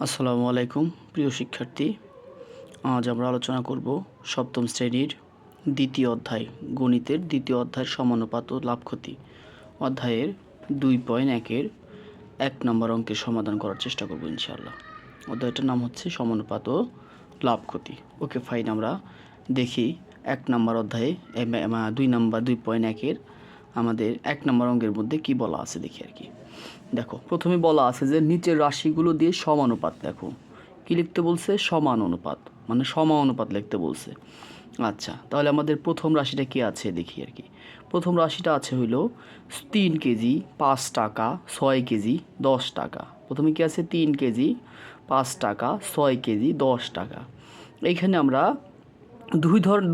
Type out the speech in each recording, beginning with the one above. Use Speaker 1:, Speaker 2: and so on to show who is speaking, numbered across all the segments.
Speaker 1: আসসালামু আলাইকুম প্রিয় শিক্ষার্থী। আজ আমরা আলোচনা করব সপ্তম শ্রেণীর দ্বিতীয় অধ্যায়, গণিতের দ্বিতীয় অধ্যায়ের সমানুপাত ও লাভ ক্ষতি অধ্যায়ের 2.1-এর 1 নম্বর অঙ্কের সমাধান করার চেষ্টা করব ইনশাআল্লাহ। অধ্যায়টার নাম হচ্ছে সমানুপাত ও লাভ ক্ষতি। ওকে ফাইন, আমরা দেখি 1 নম্বর অধ্যায়ে 2.1-এর আমাদের 1 নম্বর অঙ্কের মধ্যে কি বলা আছে দেখি আর কি। দেখো, প্রথমে বলা আছে যে নিচের রাশিগুলো দিয়ে সমানুপাত দেখো। কি লিখতে বলছে? সমানুপাত, মানে সমানুপাত লিখতে বলছে। আচ্ছা, তাহলে আমাদের প্রথম রাশিটা কি আছে দেখি আর কি। প্রথম রাশিটা আছে হইল 3 কেজি 5 টাকা 6 কেজি 10 টাকা। প্রথমে কি আছে? 3 কেজি 5 টাকা 6 কেজি 10 টাকা। এইখানে আমরা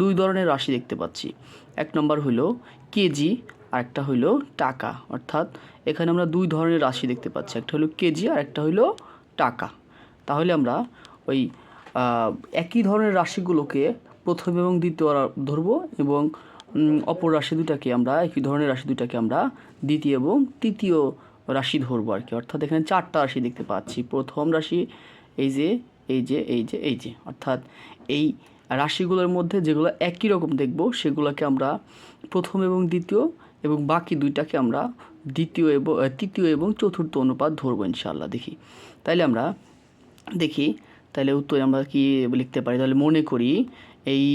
Speaker 1: দুই ধরনের রাশি দেখতে পাচ্ছি। এক নম্বর হইল কেজি আর একটা হইল টাকা, অর্থাৎ এখানে আমরা দুই ধরনের রাশি দেখতে পাচ্ছি, একটা হলো কেজি আর একটা হইল টাকা। তাহলে আমরা ওই একই ধরনের রাশিগুলোকে প্রথম এবং দ্বিতীয় ধরবো এবং অপর রাশি দুটাকে আমরা একই ধরনের রাশি দুটাকে আমরা দ্বিতীয় এবং তৃতীয় রাশি ধরবো আর কি। অর্থাৎ এখানে 4টা রাশি দেখতে পাচ্ছি। প্রথম রাশি এই যে এই যে এই যে এই যে, অর্থাৎ এই রাশিগুলোর মধ্যে যেগুলো একই রকম দেখব সেগুলোকে আমরা প্রথম এবং দ্বিতীয়, এবং বাকি দুইটাকে আমরা দ্বিতীয় এবং তৃতীয় এবং চতুর্থ অনুপাত ধরবো ইনশাআল্লাহ। দেখি তাইলে আমরা দেখি তাহলে উত্তরে আমরা কি লিখতে পারি। তাহলে মনে করি এই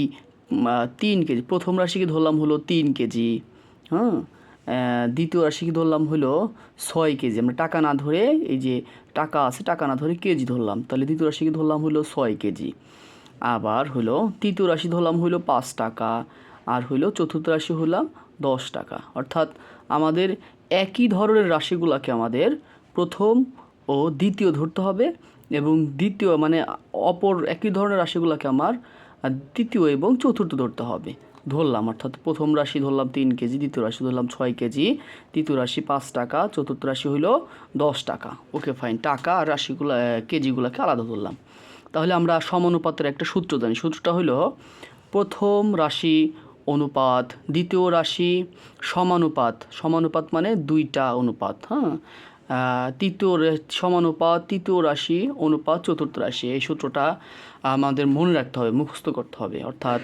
Speaker 1: 3 কেজি, প্রথম রাশিকে ধরলাম হলো 3 কেজি, হ্যাঁ। দ্বিতীয় রাশিকে ধরলাম হলো 6 কেজি। আমরা টাকা না ধরে, এই যে টাকা আছে টাকা না ধরে কেজি ধরলাম, তাহলে দ্বিতীয় রাশিকে ধরলাম হলো 6 কেজি। আবার হলো তৃতীয় রাশি ধরলাম হইলো 5 টাকা, আর হইলো চতুর্থ রাশি হলাম 10 টাকা। অর্থাৎ আমাদের একই ধরনের রাশিগুলোকে আমাদের প্রথম ও দ্বিতীয় ধরতে হবে, এবং দ্বিতীয় মানে অপর একই ধরনের রাশিগুলোকে আমার তৃতীয় এবং চতুর্থ ধরতে হবে। ধরলাম, অর্থাৎ প্রথম রাশি ধরলাম 3 কেজি, দ্বিতীয় রাশি ধরলাম 6 কেজি, তৃতীয় রাশি 5 টাকা, চতুর্থ রাশি হইলো 10 টাকা। ওকে ফাইন, টাকা আর রাশিগুলো কেজিগুলোকে আলাদা ধরলাম। তাহলে আমরা সমানুপাতের একটা সূত্র জানি। সূত্রটা হলো প্রথম রাশি অনুপাত দ্বিতীয় রাশি সমানুপাত। সমানুপাত মানে দুইটা অনুপাত, হ্যাঁ। তৃতীয় সমানুপাত তৃতীয় রাশি অনুপাত চতুর্থ রাশি। এই সূত্রটা আমাদের মনে রাখতে হবে, মুখস্থ করতে হবে। অর্থাৎ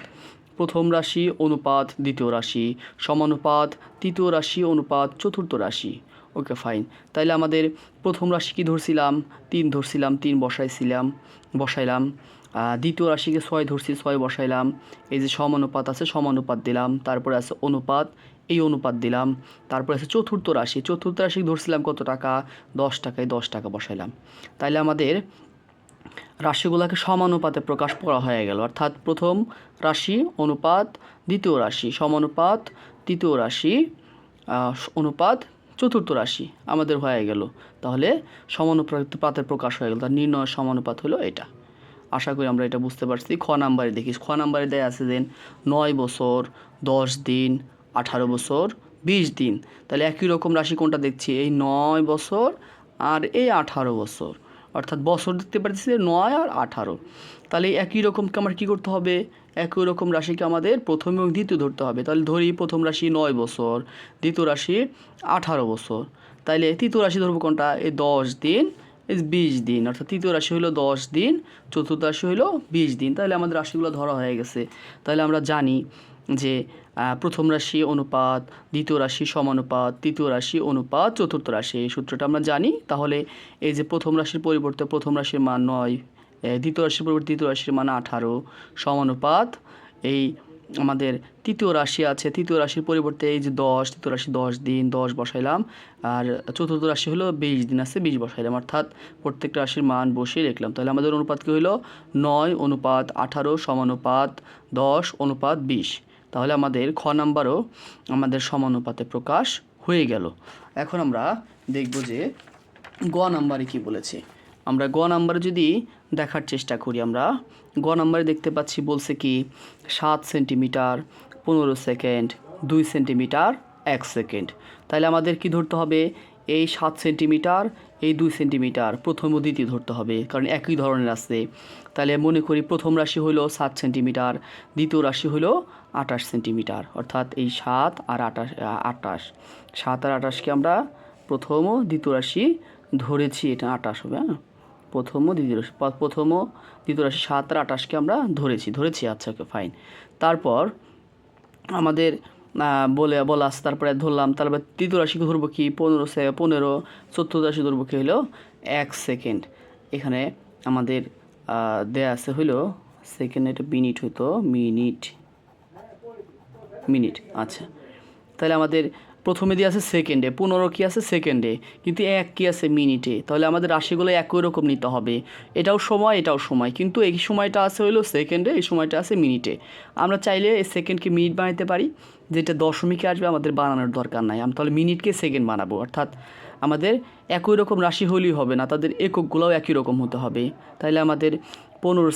Speaker 1: প্রথম রাশি অনুপাত দ্বিতীয় রাশি সমানুপাত তৃতীয় রাশি অনুপাত চতুর্থ রাশি। ওকে ফাইন, তাইলে আমাদের প্রথম রাশি কি ধরছিলাম? 3 ধরছিলাম, 3 বসাইলাম। দ্বিতীয় রাশিকে 6 ধরছি, 6 বসাইলাম। এই যে সমানুপাত আছে সমানুপাত দিলাম, তারপরে আছে অনুপাত, এই অনুপাত দিলাম। তারপরে আছে চতুর্থ রাশি ধরছিলাম কত টাকা? 10 টাকায় 10 টাকা বসাইলাম। তাইলে আমাদের রাশিগুলোকে সমানুপাতে প্রকাশ করা হয়ে গেল। অর্থাৎ প্রথম রাশি অনুপাত দ্বিতীয় রাশি সমানুপাত তৃতীয় রাশি অনুপাত চতুর্থ রাশি আমাদের হয়ে গেল। তাহলে সমানুপাতের প্রকাশ হয়ে গেল। তার নির্ণয় সমানুপাত হলো এটা। আশা করি আমরা এটা বুঝতে পারছি। খ নাম্বারে দেখি, খ নাম্বারে দেয়া আছে যে 9 বছর 10 দিন 18 বছর 20 দিন। তাহলে একই রকম রাশি কোনটা দেখছি? এই 9 বছর আর এই 18 বছর। অর্থাৎ বছর দেখতে পাচ্ছি 9 আর 18। তাহলে একই রকমকে আমার কী করতে হবে? একই রকম রাশিকে আমাদের প্রথম এবং দ্বিতীয় ধরতে হবে। তাহলে ধরি প্রথম রাশি 9 বছর, দ্বিতীয় রাশি 18 বছর। তাইলে তৃতীয় রাশি ধরবো কোনটা? এই 10 দিন 20 দিন। অর্থাৎ তৃতীয় রাশি হলো 10 দিন, চতুর্থ রাশি হলো 20 দিন। তাহলে আমাদের রাশিগুলো ধরা হয়ে গেছে। তাহলে আমরা জানি যে প্রথম রাশি অনুপাত দ্বিতীয় রাশি সমানুপাত তৃতীয় রাশি অনুপাত চতুর্থ রাশি, এই সূত্রটা আমরা জানি। তাহলে এই যে প্রথম রাশির পরিবর্তে প্রথম রাশির মান 9, দ্বিতীয় রাশির পরিবর্তে দ্বিতীয় রাশির মান 18 সমানুপাত এই আমাদের তৃতীয় রাশি আছে, তৃতীয় রাশির পরিবর্তে এই যে 10, তৃতীয় রাশি 10 দিন 10 বসাইলাম, আর চতুর্থ রাশি হলো 20 দিন আছে 20 বসাইলাম। অর্থাৎ প্রত্যেকটা রাশির মান বসিয়ে লিখলাম। তাহলে আমাদের অনুপাত কী হলো? 9 অনুপাত 18 সমানুপাত 10 অনুপাত 20। তাহলে আমাদের খ নাম্বারও আমাদের সমানুপাতে প্রকাশ হয়ে গেল। এখন আমরা দেখব যে গ নাম্বারে কি বলেছে। আমরা গ নাম্বারে যদি দেখার চেষ্টা করি, আমরা গ নাম্বারে দেখতে পাচ্ছি বলছে কি 7 সেন্টিমিটার 15 সেকেন্ড 2 সেন্টিমিটার 1 সেকেন্ড। তাহলে আমাদের কি ধরতে হবে? এই 7 সেন্টিমিটার এই 2 সেন্টিমিটার প্রথম ও দ্বিতীয় ধরতে হবে, কারণ একই ধরনের আছে। তাহলে মনে করি প্রথম রাশি হলো 7 সেন্টিমিটার, দ্বিতীয় রাশি হলো 28 সেন্টিমিটার। অর্থাৎ এই 7 আর 28 7 আর 28কে আমরা প্রথম ও দ্বিতীয় রাশি ধরেছি, এটা 28 হবে, হ্যাঁ। প্রথম ও দ্বিতীয় রাশি, প্রথম ও দ্বিতীয় রাশি 7 আর 28কে আমরা ধরেছি। আচ্ছা, ওকে, ফাইন। তারপর আমাদের বলা আছে, তারপরে ধরলাম, তারপরে তৃতীয় রাশিকে ধরবো কি 15, চতুর্থ রাশি ধরবো কি হলো 1 সেকেন্ড। এখানে আমাদের দেয়া আছে হইলো সেকেন্ড, এটা মিনিট হইতো, মিনিট। আচ্ছা, তাহলে আমাদের প্রথমে দিয়ে আছে সেকেন্ডে, 15 কি আছে সেকেন্ডে, কিন্তু 1 কি আছে মিনিটে। তাহলে আমাদের রাশিগুলো একই রকম নিতে হবে, এটাও সময়, কিন্তু এই সময়টা আছে হইলো সেকেন্ডে, এই সময়টা আছে মিনিটে। আমরা চাইলে এই সেকেন্ডকে মিনিট বানাতে পারি, যেটা দশমিকে আসবে আমাদের বানানোর দরকার নাই। আমি তাহলে মিনিটকে সেকেন্ড বানাবো, অর্থাৎ আমাদের একই রকম রাশি হলেই হবে না, তাদের এককগুলোও একই রকম হতে হবে। তাহলে আমাদের 15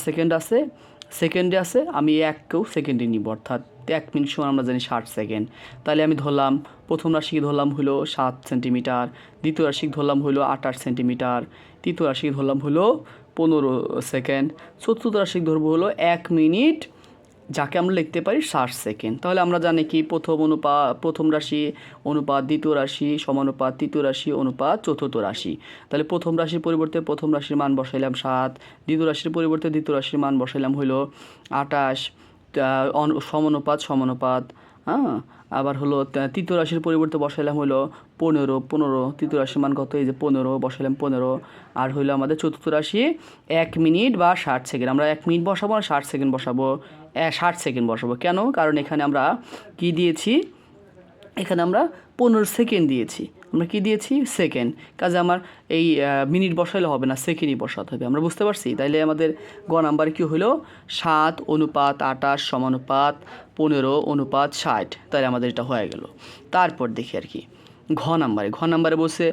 Speaker 1: সেকেন্ডে আছে, আমি 1কেও সেকেন্ডে নিব, অর্থাৎ 1 মিনিট সময় আমরা জানি 60 সেকেন্ড। তাহলে আমি ধরলাম প্রথম রাশিকে ধরলাম হলো 7 সেন্টিমিটার, দ্বিতীয় রাশিকে ধরলাম হলো 28 সেন্টিমিটার, তৃতীয় রাশিকে ধরলাম হলো 15 সেকেন্ড, চতুর্থ রাশিকে ধরবো হলো 1 মিনিট, যাকে আমরা লিখতে পারি 60 সেকেন্ড। তাহলে আমরা জানি কি প্রথম রাশি অনুপাত দ্বিতীয় রাশি সমানুপাত তৃতীয় রাশি অনুপাত চতুর্থ রাশি। তাহলে প্রথম রাশির পরিবর্তে প্রথম রাশির মান বসাইলাম 7, দ্বিতীয় রাশির পরিবর্তে দ্বিতীয় রাশির মান বসাইলাম হলো 28, সমানুপাত। হ্যাঁ, আবার হলো তৃতীয় রাশির পরিবর্তে বসাইলাম হলো 15, তৃতীয় রাশির মান কত, এই যে 15 বসাইলাম 15। আর হইলো আমাদের চতুর্থ রাশি 1 মিনিট বা 60 সেকেন্ড। আমরা 1 মিনিট বসাবো না 60 সেকেন্ড বসাবো, 60 সেকেন্ড বসাবো। কেন? কারণ এখানে আমরা কি দিয়েছি, এখানে আমরা 15 সেকেন্ড দিয়েছি, আমরা কি দিয়েছি সেকেন্ড, কাজে আমার এই মিনিট বসাইলে হবে না, সেকেন্ডই বসাতে হবে। আমরা বুঝতে পারছি? তাইলে আমাদের গ নাম্বারে কী হলো 7 অনুপাত 28 সমানুপাত 15 অনুপাত 60। তাহলে আমাদের এটা হয়ে গেল। তারপর দেখি আর কি ঘ নাম্বারে বলছে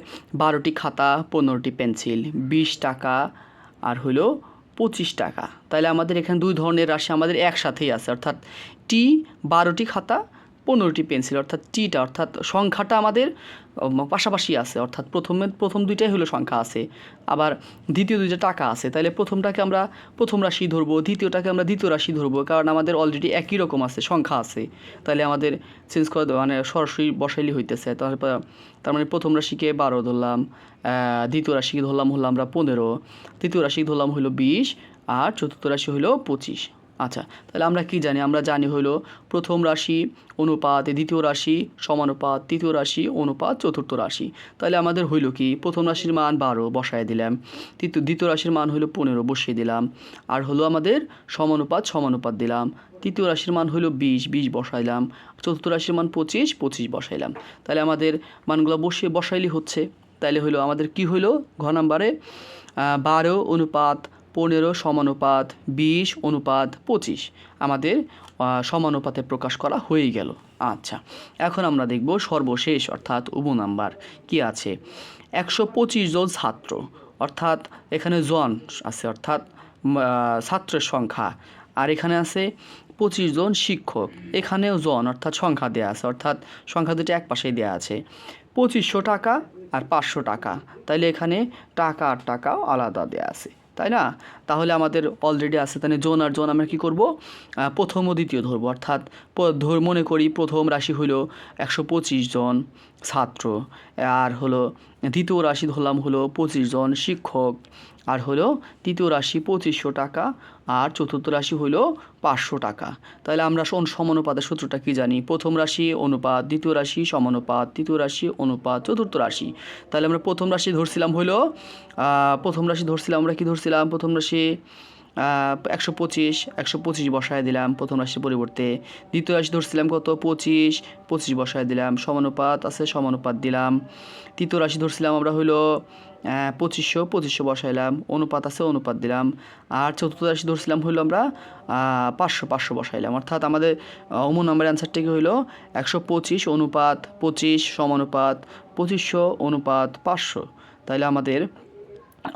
Speaker 1: 12টি খাতা 15টি পেন্সিল 20 টাকা আর হইলো 25 টাকা। তাহলে আমাদের এখানে দুই ধরনের রাশি আমাদের একসাথেই আছে, অর্থাৎ টি 12টি খাতা 15টি পেন্সিল, অর্থাৎ টিটা অর্থাৎ সংখ্যাটা আমাদের পাশাপাশি আছে, অর্থাৎ প্রথম দুইটাই হলো সংখ্যা আছে, আবার দ্বিতীয় দুইটা টাকা আছে। তাহলে প্রথমটাকে আমরা প্রথম রাশি ধরবো, দ্বিতীয়টাকে আমরা দ্বিতীয় রাশি ধরবো, কারণ আমাদের অলরেডি একই রকম আছে, সংখ্যা আছে। তাহলে আমাদের চেঞ্জ করে মানে সরাসরি বসাইলে হইতেছে। তার মানে প্রথম রাশিকে 12 ধরলাম, দ্বিতীয় রাশিকে ধরলাম হলো আমরা 15, তৃতীয় রাশিকে ধরলাম হলো 20 আর চতুর্থ রাশি হলো 25। আচ্ছা, তাহলে আমরা কি জানি? আমরা জানি হলো প্রথম রাশি অনুপাত দ্বিতীয় রাশি সমানুপাত তৃতীয় রাশি অনুপাত চতুর্থ রাশি। তাহলে আমাদের হইল কি প্রথম রাশির মান 12 বসায় দিলাম, দ্বিতীয় রাশির মান হলো 15 বসিয়ে দিলাম, আর হলো আমাদের সমানুপাত দিলাম, তৃতীয় রাশির মান হলো 20 বসাইলাম, চতুর্থ রাশির মান 25 বসাইলাম। তাহলে আমাদের মানগুলো বসাইলে হচ্ছে। তাহলে হলো আমাদের কি হইলো ঘ নাম্বারে 12 অনুপাত 15 সমানুপাত 20 অনুপাত 25 আমাদের সমানুপাতে প্রকাশ করা হয়ে গেল। আচ্ছা, এখন আমরা দেখব সর্বশেষ অর্থাৎ উব নাম্বার কি আছে। 125 জন ছাত্র, অর্থাৎ এখানে জন আছে অর্থাৎ ছাত্রের সংখ্যা, আর এখানে আছে 25 জন শিক্ষক, এখানেও জন অর্থাৎ সংখ্যা দেওয়া আছে, অর্থাৎ সংখ্যা দুটো এক পাশেই দেওয়া আছে। 2500 টাকা আর 500 টাকা, তাইলে এখানে টাকা আর টাকাও আলাদা দেওয়া আছে, তাই না? তাহলে আমাদের অলরেডি আছে, তাহলে জন আর জন আমরা কী করব, প্রথম ও দ্বিতীয় ধরবো। অর্থাৎ মনে করি প্রথম রাশি হলো 125 জন ছাত্র, আর হলো দ্বিতীয় রাশি ধরলাম হলো 25 জন শিক্ষক, আর হলো তৃতীয় রাশি 2500 টাকা, আর চতুর্থ রাশি হলো 500 টাকা। তাহলে আমরা সমানুপাতের সূত্রটা কি জানি? প্রথম রাশি অনুপাত দ্বিতীয় রাশি সমানুপাত তৃতীয় রাশি অনুপাত চতুর্থ রাশি। তাহলে আমরা প্রথম রাশি ধরছিলাম আমরা কি ধরছিলাম প্রথম রাশি 125 বসায় দিলাম প্রথম রাশির পরিবর্তে। দ্বিতীয় রাশি ধরছিলাম কত 25 বসায় দিলাম, সমানুপাত আছে সমানুপাত দিলাম। তৃতীয় রাশি ধরছিলাম আমরা হইলো 2500 বসাইলাম, অনুপাত আছে অনুপাত দিলাম। আর চতুর্থ রাশি ধরছিলাম হইলো আমরা 500 বসাইলাম। অর্থাৎ আমাদের অমন নাম্বারের অ্যান্সারটি হইলো 125 অনুপাত 25 সমানুপাত 2500 অনুপাত 500। তাহলে আমাদের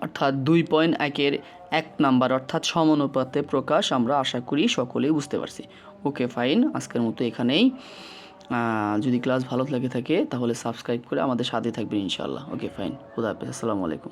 Speaker 1: অর্থাৎ 2.1-এর 1 নাম্বার অর্থাৎ সমানুপাতে প্রকাশ আমরা আশা করি সকলেই বুঝতে পারছি। ওকে, ফাইন, আজকের মতো এখানেই। যদি ক্লাস ভালো লেগে থাকে তাহলে সাবস্ক্রাইব করে আমাদের সাথে থাকবেন ইনশাআল্লাহ। ওকে, ফাইন, খুদা হাফেজ, আসসালামু আলাইকুম।